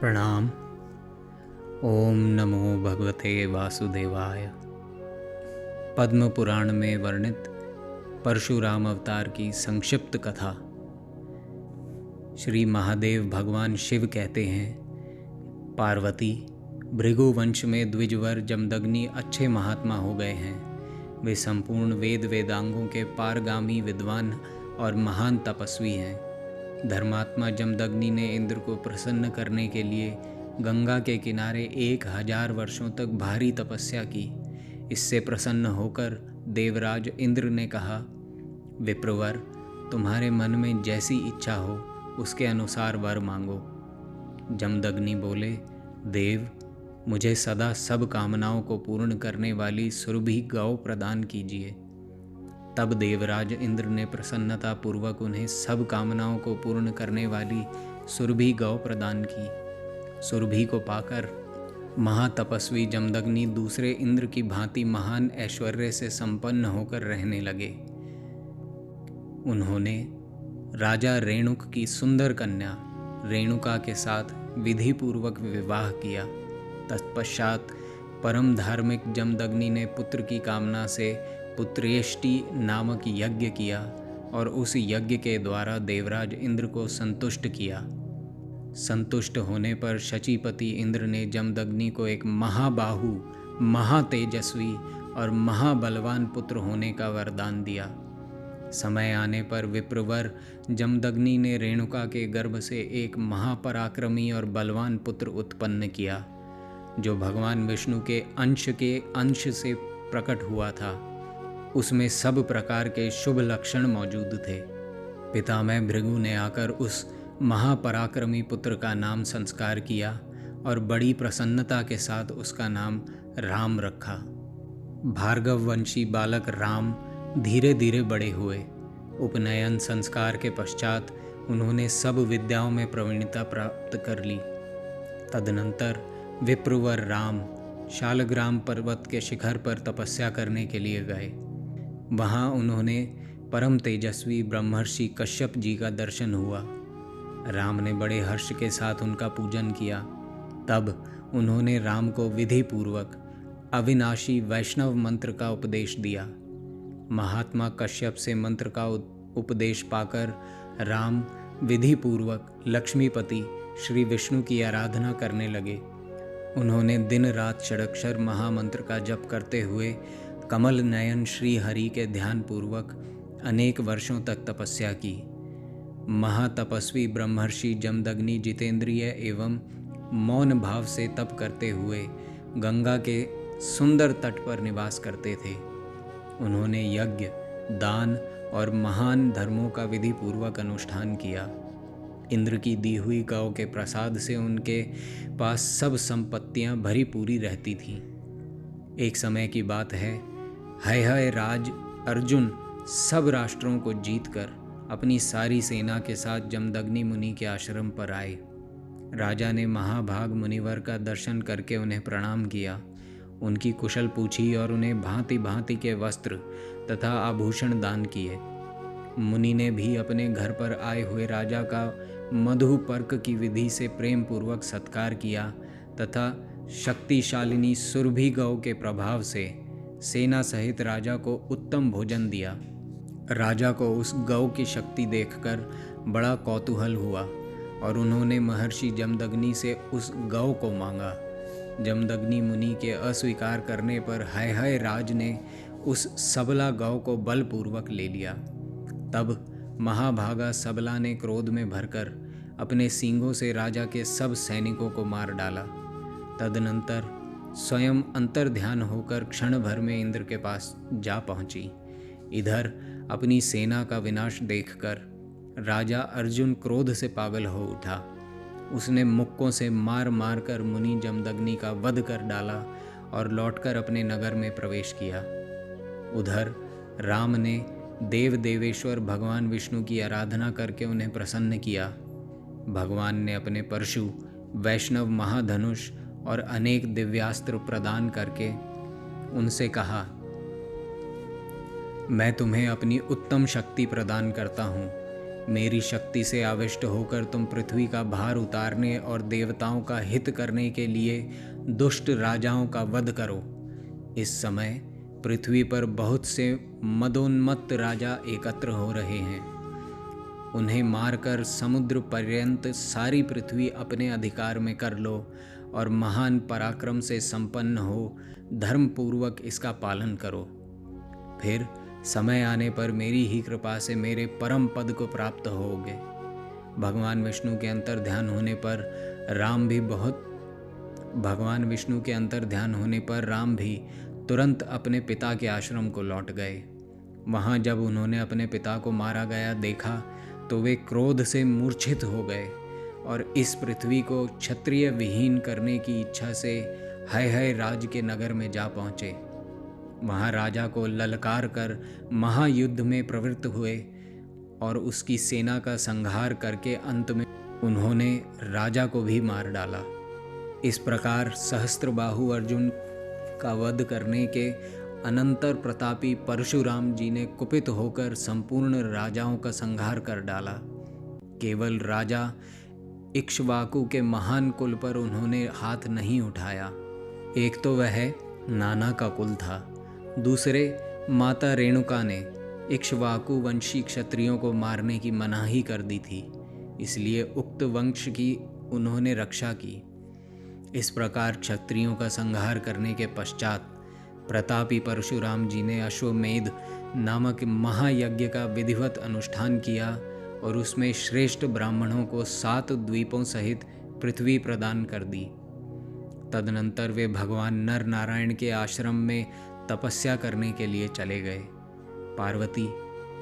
प्रणाम। ओम नमो भगवते वासुदेवाय। पद्म पुराण में वर्णित परशुराम अवतार की संक्षिप्त कथा। श्री महादेव भगवान शिव कहते हैं, पार्वती, भृगु वंश में द्विजवर जमदग्नि अच्छे महात्मा हो गए हैं। वे संपूर्ण वेद वेदांगों के पारगामी विद्वान और महान तपस्वी हैं। धर्मात्मा जमदग्नि ने इंद्र को प्रसन्न करने के लिए गंगा के किनारे 1000 वर्षों तक भारी तपस्या की। इससे प्रसन्न होकर देवराज इंद्र ने कहा, विप्रवर, तुम्हारे मन में जैसी इच्छा हो उसके अनुसार वर मांगो। जमदग्नि बोले, देव, मुझे सदा सब कामनाओं को पूर्ण करने वाली सुरभि गौ प्रदान कीजिए। तब देवराज इंद्र ने प्रसन्नता पूर्वक उन्हें सब कामनाओं को पूर्ण करने वाली सुरभि गौ प्रदान की। सुरभि को पाकर महातपस्वी जमदग्नि दूसरे इंद्र की भांति महान ऐश्वर्य से संपन्न होकर रहने लगे। उन्होंने राजा रेणुक की सुंदर कन्या रेणुका के साथ विधि पूर्वक विवाह किया। तत्पश्चात परम धार्मिक जमदग्नि ने पुत्र की कामना से पुत्रेष्टि नामक यज्ञ किया और उस यज्ञ के द्वारा देवराज इंद्र को संतुष्ट किया। संतुष्ट होने पर शचीपति इंद्र ने जमदग्नि को एक महाबाहु, महातेजस्वी और महाबलवान पुत्र होने का वरदान दिया। समय आने पर विप्रवर जमदग्नि ने रेणुका के गर्भ से एक महापराक्रमी और बलवान पुत्र उत्पन्न किया, जो भगवान विष्णु के अंश से प्रकट हुआ था। उसमें सब प्रकार के शुभ लक्षण मौजूद थे। पितामह भृगु ने आकर उस महापराक्रमी पुत्र का नाम संस्कार किया और बड़ी प्रसन्नता के साथ उसका नाम राम रखा। भार्गव वंशी बालक राम धीरे धीरे बड़े हुए। उपनयन संस्कार के पश्चात उन्होंने सब विद्याओं में प्रवीणता प्राप्त कर ली। तदनंतर विप्रवर राम शालग्राम पर्वत के शिखर पर तपस्या करने के लिए गए। वहाँ उन्होंने परम तेजस्वी ब्रह्मर्षि कश्यप जी का दर्शन हुआ। राम ने बड़े हर्ष के साथ उनका पूजन किया। तब उन्होंने राम को विधि पूर्वक अविनाशी वैष्णव मंत्र का उपदेश दिया। महात्मा कश्यप से मंत्र का उपदेश पाकर राम विधि पूर्वक लक्ष्मीपति श्री विष्णु की आराधना करने लगे। उन्होंने दिन रात षडक्षर महामंत्र का जप करते हुए कमल नयन श्री हरि के ध्यान पूर्वक अनेक वर्षों तक तपस्या की। महातपस्वी ब्रह्मर्षि जमदग्नि जितेंद्रिय एवं मौन भाव से तप करते हुए गंगा के सुंदर तट पर निवास करते थे। उन्होंने यज्ञ, दान और महान धर्मों का विधि पूर्वक अनुष्ठान किया। इंद्र की दी हुई गौ के प्रसाद से उनके पास सब संपत्तियां भरी पूरी रहती थीं। एक समय की बात है, हय राज अर्जुन सब राष्ट्रों को जीतकर अपनी सारी सेना के साथ जमदग्नि मुनि के आश्रम पर आए। राजा ने महाभाग मुनिवर का दर्शन करके उन्हें प्रणाम किया, उनकी कुशल पूछी और उन्हें भांति भांति के वस्त्र तथा आभूषण दान किए। मुनि ने भी अपने घर पर आए हुए राजा का मधुपर्क की विधि से प्रेम पूर्वक सत्कार किया तथा शक्तिशालिनी सुरभि गौ के प्रभाव से सेना सहित राजा को उत्तम भोजन दिया। राजा को उस गौ की शक्ति देखकर बड़ा कौतूहल हुआ और उन्होंने महर्षि जमदग्नि से उस गौ को मांगा। जमदग्नि मुनि के अस्वीकार करने पर हय राज ने उस सबला गौ को बलपूर्वक ले लिया। तब महाभागा सबला ने क्रोध में भरकर अपने सींगों से राजा के सब सैनिकों को मार डाला। तदनंतर स्वयं अंतर्ध्यान होकर क्षण भर में इंद्र के पास जा पहुंची। इधर अपनी सेना का विनाश देखकर राजा अर्जुन क्रोध से पागल हो उठा। उसने मुक्कों से मार मार कर मुनि जमदग्नि का वध कर डाला और लौटकर अपने नगर में प्रवेश किया। उधर राम ने देव देवेश्वर भगवान विष्णु की आराधना करके उन्हें प्रसन्न किया। भगवान ने अपने परशु, वैष्णव महाधनुष और अनेक दिव्यास्त्र प्रदान करके उनसे कहा, मैं तुम्हें अपनी उत्तम शक्ति प्रदान करता हूँ। मेरी शक्ति से आविष्ट होकर तुम पृथ्वी का भार उतारने और देवताओं का हित करने के लिए दुष्ट राजाओं का वध करो। इस समय पृथ्वी पर बहुत से मदोन्मत्त राजा एकत्र हो रहे हैं। उन्हें मारकर समुद्र पर्यंत सारी पृथ्वी अपने अधिकार में कर लो और महान पराक्रम से संपन्न हो धर्मपूर्वक इसका पालन करो। फिर समय आने पर मेरी ही कृपा से मेरे परम पद को प्राप्त होगे। भगवान विष्णु के अंतर ध्यान होने पर राम भी तुरंत अपने पिता के आश्रम को लौट गए। वहाँ जब उन्होंने अपने पिता को मारा गया देखा तो वे क्रोध से मूर्छित हो गए और इस पृथ्वी को क्षत्रिय विहीन करने की इच्छा से हय राज के नगर में जा पहुँचे। वहाँ राजा को ललकार कर महायुद्ध में प्रवृत्त हुए और उसकी सेना का संहार करके अंत में उन्होंने राजा को भी मार डाला। इस प्रकार सहस्त्रबाहु अर्जुन का वध करने के अनंतर प्रतापी परशुराम जी ने कुपित होकर संपूर्ण राजाओं का संहार कर डाला। केवल राजा इक्ष्वाकु के महान कुल पर उन्होंने हाथ नहीं उठाया। एक तो वह नाना का कुल था, दूसरे माता रेणुका ने इक्ष्वाकु वंशी क्षत्रियों को मारने की मनाही कर दी थी, इसलिए उक्त वंश की उन्होंने रक्षा की। इस प्रकार क्षत्रियों का संहार करने के पश्चात प्रतापी परशुराम जी ने अश्वमेध नामक महायज्ञ का विधिवत अनुष्ठान किया और उसमें श्रेष्ठ ब्राह्मणों को 7 द्वीपों सहित पृथ्वी प्रदान कर दी। तदनंतर वे भगवान नर नारायण के आश्रम में तपस्या करने के लिए चले गए। पार्वती,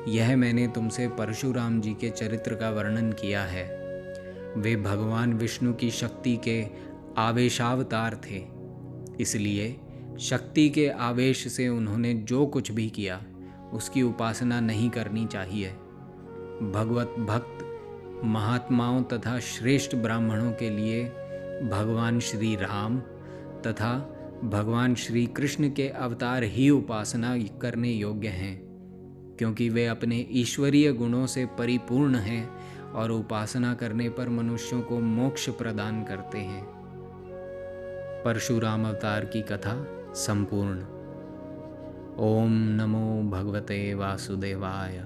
यह मैंने तुमसे परशुराम जी के चरित्र का वर्णन किया है। वे भगवान विष्णु की शक्ति के आवेशावतार थे, इसलिए शक्ति के आवेश से उन्होंने जो कुछ भी किया उसकी उपासना नहीं करनी चाहिए। भगवत भक्त महात्माओं तथा श्रेष्ठ ब्राह्मणों के लिए भगवान श्री राम तथा भगवान श्री कृष्ण के अवतार ही उपासना करने योग्य हैं, क्योंकि वे अपने ईश्वरीय गुणों से परिपूर्ण हैं और उपासना करने पर मनुष्यों को मोक्ष प्रदान करते हैं। परशुराम अवतार की कथा संपूर्ण। ओम नमो भगवते वासुदेवाय।